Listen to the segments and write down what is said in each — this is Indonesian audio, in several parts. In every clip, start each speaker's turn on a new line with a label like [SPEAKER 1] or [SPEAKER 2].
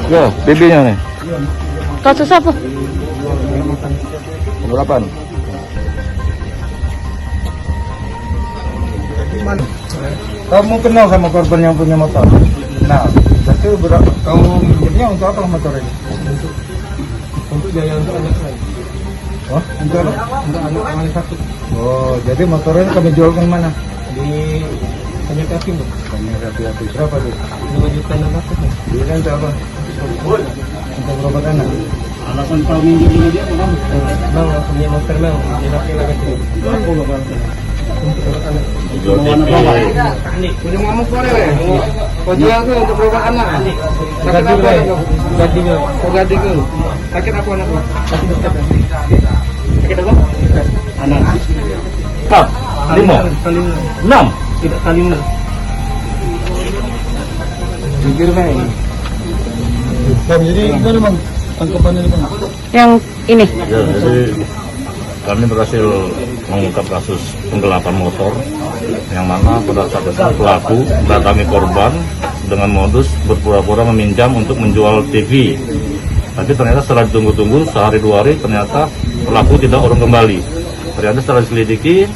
[SPEAKER 1] Ya, BB-nya nih.
[SPEAKER 2] Kasus apa?
[SPEAKER 1] Berapa? Kamu kenal sama korban yang punya motor? Nah, berarti kamu minjemnya untuk apa motor ini?
[SPEAKER 3] Untuk biaya untuk anak saya.
[SPEAKER 1] Oh, untuk apa?
[SPEAKER 3] Untuk anak satu
[SPEAKER 1] Oh, jadi motornya kami jualkan mana?
[SPEAKER 3] di Kanyakati, Bu.
[SPEAKER 1] Kami hati-hati. Berapa tuh?
[SPEAKER 3] 2.600.000.
[SPEAKER 1] Ini kan untuk apa? Untuk berobat anak.
[SPEAKER 3] Alasan kau minjem ini dia bang? Bang, aku punya motor bang. Dia laki lagi sini. Aku bang. Untuk berobat anak.
[SPEAKER 1] Punya ngamuk boleh ya? Kau jual tuh untuk berobat anak. Sakit
[SPEAKER 3] Gaji,
[SPEAKER 1] apa?
[SPEAKER 3] Bang. Gaji, Bang.
[SPEAKER 1] Kau gaji ke? Sakit apa anak?
[SPEAKER 3] Kasih dekat.
[SPEAKER 1] Sakit apa?
[SPEAKER 3] Anak.
[SPEAKER 1] Kap,
[SPEAKER 3] Salim.
[SPEAKER 1] 6.
[SPEAKER 3] Tidak salim.
[SPEAKER 1] Jujur nih. Jadi gimana bang? Tangkapannya bang?
[SPEAKER 2] Yang ini.
[SPEAKER 4] Ya, jadi kami berhasil mengungkap kasus penggelapan motor yang mana pada saat itu pelaku mendatangi korban dengan modus berpura-pura meminjam untuk menjual TV. Tapi ternyata setelah ditunggu-tunggu sehari dua hari ternyata pelaku tidak urung kembali. Ternyata setelah diselidiki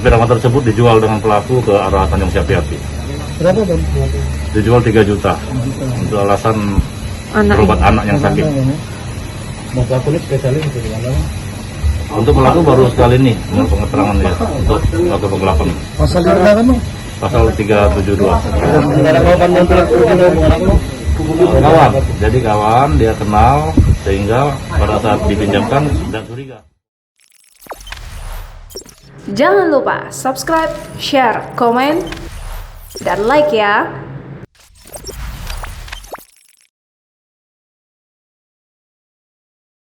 [SPEAKER 4] sepeda motor tersebut dijual dengan pelaku ke arah Tanjung Siapi-Api.
[SPEAKER 1] Berapa bang?
[SPEAKER 4] Dijual 3 juta untuk alasan
[SPEAKER 2] Anak
[SPEAKER 4] berobat anak yang sakit.
[SPEAKER 1] Mau pelaku ini spesialis gitu kan?
[SPEAKER 4] Untuk pelaku baru sekali ini menurut pengeterangan dia untuk pelaku penggelapan.
[SPEAKER 1] Pasal dikenakan bang?
[SPEAKER 4] Pasal 372.
[SPEAKER 1] Ada korban yang pelaku
[SPEAKER 4] Kawan, jadi kawan dia kenal sehingga pada saat dipinjamkan tidak curiga.
[SPEAKER 2] Jangan lupa subscribe, share, komen, dan like ya.